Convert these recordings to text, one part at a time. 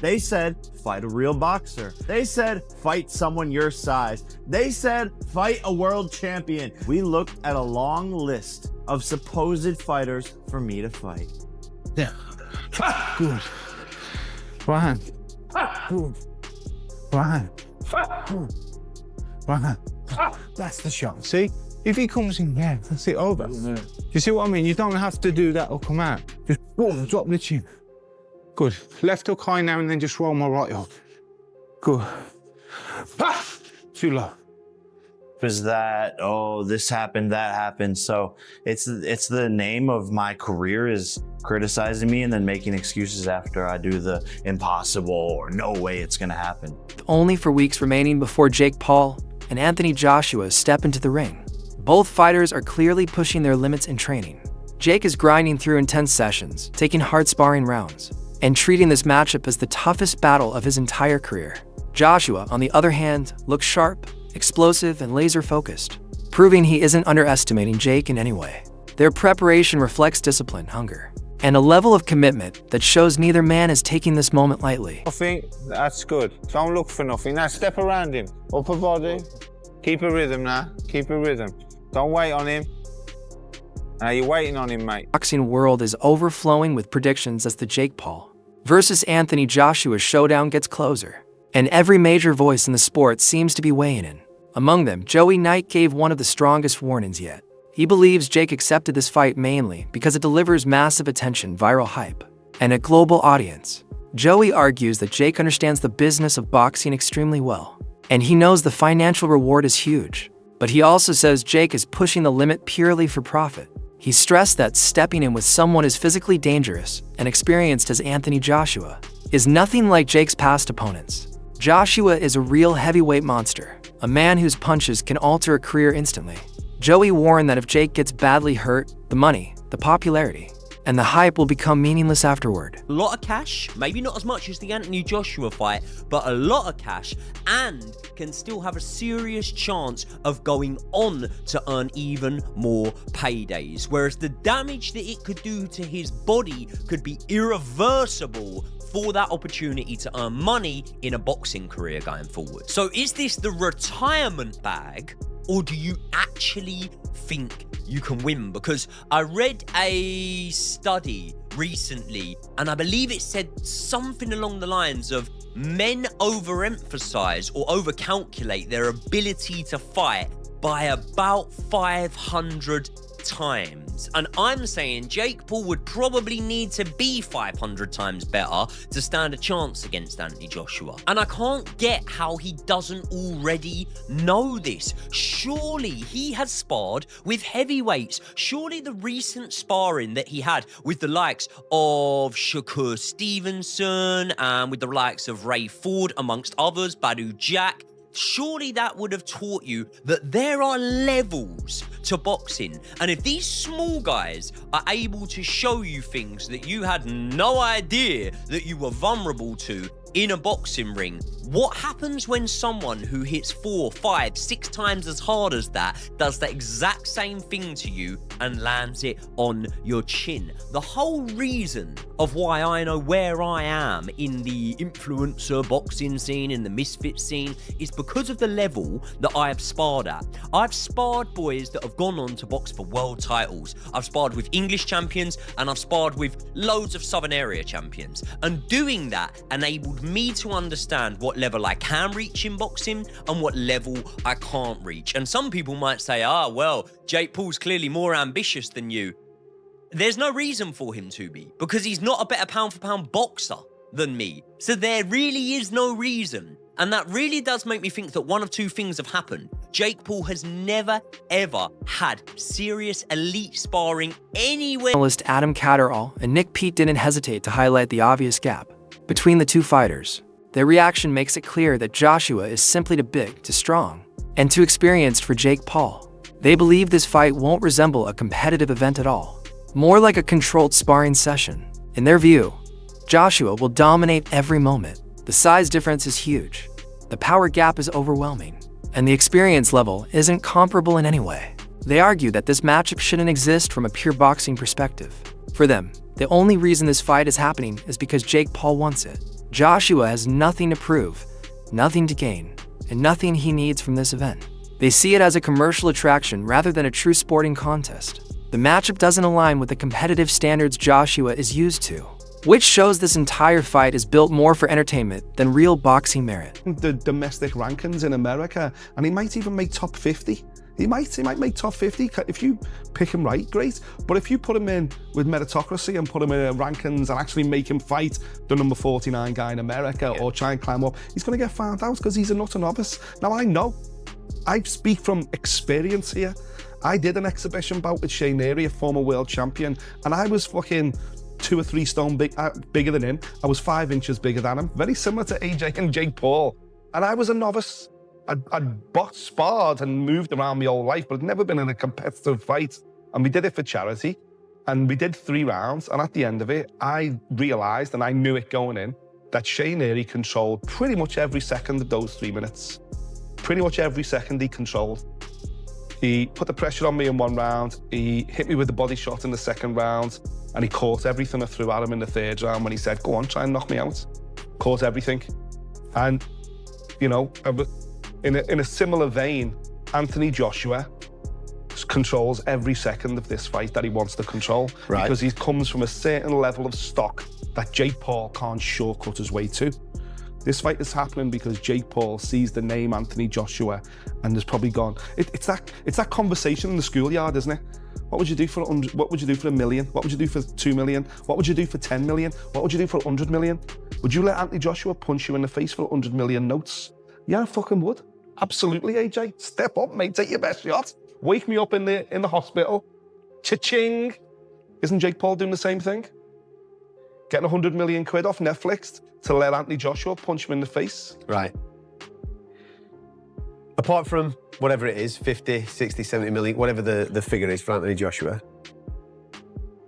They said, fight a real boxer. They said, fight someone your size. They said, fight a world champion. We looked at a long list of supposed fighters for me to fight. Yeah. Good. One. Good. One. One. That's the shot. See? If he comes in, yeah, that's it over. Do you see what I mean? You don't have to do that or come out. Just boom, drop the chin. Good. Left hook high now and then just roll my right hook. Good. Too low. Was that, oh, this happened, that happened. So it's the name of my career is criticizing me and then making excuses after I do the impossible or no way it's gonna happen. Only for weeks remaining before Jake Paul and Anthony Joshua step into the ring. Both fighters are clearly pushing their limits in training. Jake is grinding through intense sessions, taking hard sparring rounds, and treating this matchup as the toughest battle of his entire career. Joshua, on the other hand, looks sharp, explosive, and laser-focused, proving he isn't underestimating Jake in any way. Their preparation reflects discipline, hunger, and a level of commitment that shows neither man is taking this moment lightly. I think that's good. Don't look for nothing. Now step around him. Upper body. Keep a rhythm now. Keep a rhythm. Don't wait on him. Now you're waiting on him, mate. The boxing world is overflowing with predictions as the Jake Paul versus Anthony Joshua showdown gets closer, and every major voice in the sport seems to be weighing in. Among them, Joey Knight gave one of the strongest warnings yet. He believes Jake accepted this fight mainly because it delivers massive attention, viral hype, and a global audience. Joey argues that Jake understands the business of boxing extremely well, and he knows the financial reward is huge. But he also says Jake is pushing the limit purely for profit. He stressed that stepping in with someone as physically dangerous and experienced as Anthony Joshua is nothing like Jake's past opponents. Joshua is a real heavyweight monster, a man whose punches can alter a career instantly. Joey warned that if Jake gets badly hurt, the money, the popularity, and the hype will become meaningless afterward. A lot of cash, maybe not as much as the Anthony Joshua fight, but a lot of cash, and can still have a serious chance of going on to earn even more paydays. Whereas the damage that it could do to his body could be irreversible for that opportunity to earn money in a boxing career going forward. So is this the retirement bag, or do you actually think you can win? Because I read a study recently, and I believe it said something along the lines of men overemphasize or overcalculate their ability to fight by about 500 times. And I'm saying Jake Paul would probably need to be 500 times better to stand a chance against Anthony Joshua. And I can't get how he doesn't already know this. Surely he has sparred with heavyweights. Surely the recent sparring that he had with the likes of Shakur Stevenson and with the likes of Ray Ford, amongst others, Badu Jack, surely that would have taught you that there are levels to boxing. And if these small guys are able to show you things that you had no idea that you were vulnerable to in a boxing ring, what happens when someone who hits 4, 5, 6 times as hard as that does the exact same thing to you and lands it on your chin? The whole reason of why I know where I am in the influencer boxing scene, in the misfit scene, is because of the level that I have sparred at. I've sparred boys that have gone on to box for world titles. I've sparred with English champions, and I've sparred with loads of Southern area champions. And doing that enabled me to understand what level I can reach in boxing and what level I can't reach. And some people might say, well, Jake Paul's clearly more ambitious than you. There's no reason for him to be, because he's not a better pound-for-pound boxer than me. So there really is no reason. And that really does make me think that one of two things have happened. Jake Paul has never, ever had serious elite sparring anywhere. Journalist Adam Catterall and Nick Pete didn't hesitate to highlight the obvious gap between the two fighters. Their reaction makes it clear that Joshua is simply too big, too strong, and too experienced for Jake Paul. They believe this fight won't resemble a competitive event at all, more like a controlled sparring session. In their view, Joshua will dominate every moment. The size difference is huge, the power gap is overwhelming, and the experience level isn't comparable in any way. They argue that this matchup shouldn't exist from a pure boxing perspective. For them, the only reason this fight is happening is because Jake Paul wants it. Joshua has nothing to prove, nothing to gain, and nothing he needs from this event. They see it as a commercial attraction rather than a true sporting contest. The matchup doesn't align with the competitive standards Joshua is used to, which shows this entire fight is built more for entertainment than real boxing merit. The domestic rankings in America, and he might even make top 50. He might make top 50. If you pick him right, great. But if you put him in with meritocracy and put him in rankings and actually make him fight the number 49 guy in America or try and climb up, he's going to get found out because he's a nutter novice. Now, I know. I speak from experience here. I did an exhibition bout with Shane Neary, a former world champion, and I was fucking 2 or 3 stone bigger than him. I was 5 inches bigger than him. Very similar to AJ and Jake Paul. And I was a novice. I'd boxed, sparred and moved around my whole life, but I'd never been in a competitive fight. And we did it for charity. And we did 3 rounds. And at the end of it, I realized, and I knew it going in, that Shane Neary controlled pretty much every second of those 3 minutes. Pretty much every second he controlled. He put the pressure on me in 1 round. He hit me with the body shot in the 2nd round. And he caught everything I threw at him in the 3rd round when he said, go on, try and knock me out. Caught everything. And, you know, in a similar vein, Anthony Joshua controls every second of this fight that he wants to control. Right. Because he comes from a certain level of stock that Jake Paul can't shortcut his way to. This fight is happening because Jake Paul sees the name Anthony Joshua and has probably gone. It's that conversation in the schoolyard, isn't it? What would you do for 100? What would you do for $1 million? What would you do for 2 million? What would you do for 10 million? What would you do for 100 million? Would you let Anthony Joshua punch you in the face for 100 million notes? Yeah, I fucking would. Absolutely, AJ. Step up, mate. Take your best shot. Wake me up in the hospital. Cha-ching. Isn't Jake Paul doing the same thing? Getting 100 million quid off Netflix to let Anthony Joshua punch him in the face. Right. Apart from whatever it is, 50, 60, 70 million, whatever the figure is for Anthony Joshua.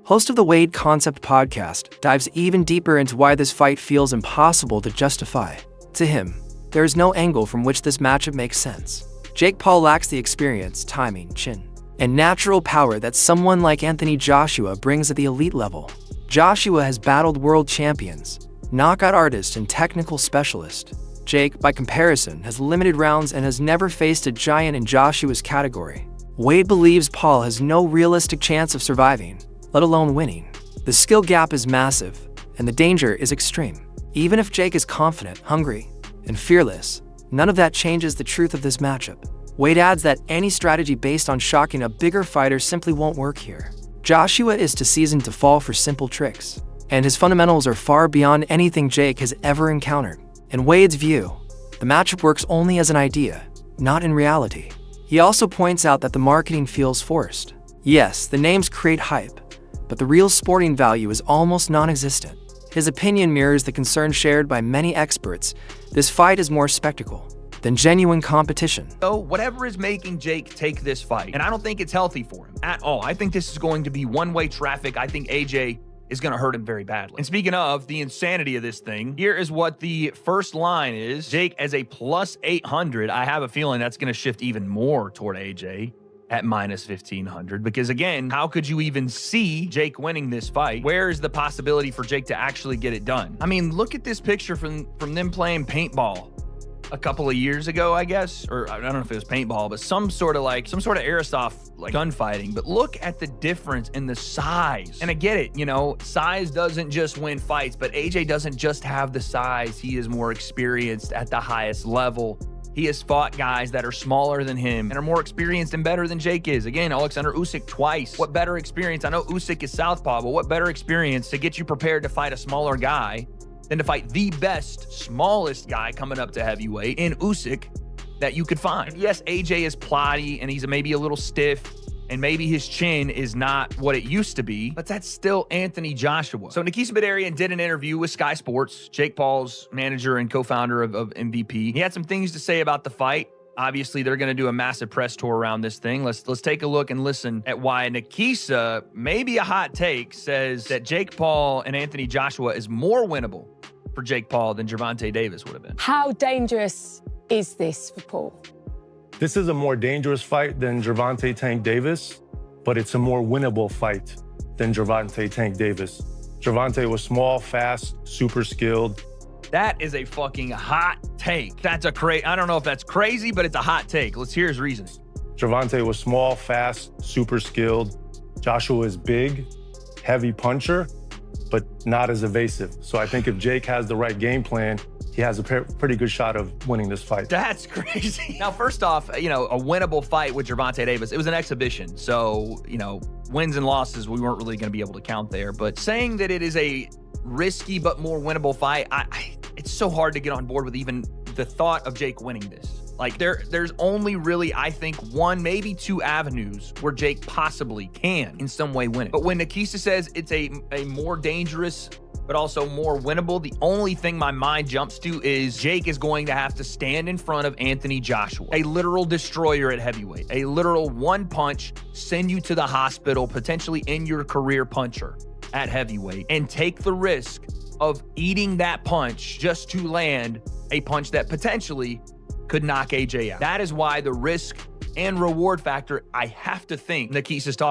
Host of the Wade Concept podcast dives even deeper into why this fight feels impossible to justify. To him, there is no angle from which this matchup makes sense. Jake Paul lacks the experience, timing, chin, and natural power that someone like Anthony Joshua brings at the elite level. Joshua has battled world champions, knockout artist, and technical specialist. Jake, by comparison, has limited rounds and has never faced a giant in Joshua's category. Wade believes Paul has no realistic chance of surviving, let alone winning. The skill gap is massive, and the danger is extreme. Even if Jake is confident, hungry, and fearless, none of that changes the truth of this matchup. Wade adds that any strategy based on shocking a bigger fighter simply won't work here. Joshua is too seasoned to fall for simple tricks, and his fundamentals are far beyond anything Jake has ever encountered. In Wade's view, the matchup works only as an idea, not in reality. He also points out that the marketing feels forced. Yes, the names create hype, but the real sporting value is almost non-existent. His opinion mirrors the concern shared by many experts. This fight is more spectacle than genuine competition. So whatever is making Jake take this fight, and I don't think it's healthy for him at all. I think this is going to be one-way traffic. I think AJ is going to hurt him very badly. And speaking of the insanity of this thing, here is what the first line is. Jake as a plus 800. I have a feeling that's going to shift even more toward AJ at minus 1,500. Because again, how could you even see Jake winning this fight? Where is the possibility for Jake to actually get it done? I mean, look at this picture from them playing paintball a couple of years ago, I guess, or I don't know if it was paintball, but some sort of airsoft like gunfighting. But look at the difference in the size. And I get it, you know, size doesn't just win fights, but AJ doesn't just have the size. He is more experienced at the highest level. He has fought guys that are smaller than him and are more experienced and better than Jake is. Again, Alexander Usyk twice. What better experience? I know Usyk is southpaw, but what better experience to get you prepared to fight a smaller guy than to fight the best, smallest guy coming up to heavyweight in Usyk that you could find. And yes, AJ is plotty and he's maybe a little stiff and maybe his chin is not what it used to be, but that's still Anthony Joshua. So Nikisa Badarian did an interview with Sky Sports, Jake Paul's manager and co-founder of MVP. He had some things to say about the fight. Obviously, they're going to do a massive press tour around this thing. Let's take a look and listen at why Nikisa, maybe a hot take, says that Jake Paul and Anthony Joshua is more winnable for Jake Paul than Gervonta Davis would have been. How dangerous is this for Paul? This is a more dangerous fight than Gervonta Tank Davis, but it's a more winnable fight than Gervonta Tank Davis. Gervonta was small, fast, super skilled. That is a fucking hot take. That's a I don't know if that's crazy, but it's a hot take. Let's hear his reasoning. Gervonta was small, fast, super skilled. Joshua is big, heavy puncher, but not as evasive. So I think if Jake has the right game plan, he has a pretty good shot of winning this fight. That's crazy. Now, first off, a winnable fight with Gervonta Davis, it was an exhibition. So, wins and losses, we weren't really going to be able to count there. But saying that it is a risky but more winnable fight, it's so hard to get on board with even the thought of Jake winning this. Like, there's only really, I think, one, maybe two avenues where Jake possibly can in some way win it. But when Nikisa says it's a more dangerous but also more winnable, the only thing my mind jumps to is Jake is going to have to stand in front of Anthony Joshua, a literal destroyer at heavyweight, a literal one punch, send you to the hospital, potentially end your career puncher at heavyweight, and take the risk of eating that punch just to land a punch that potentially could knock AJ out. That is why the risk and reward factor, I have to think Nikisa's talking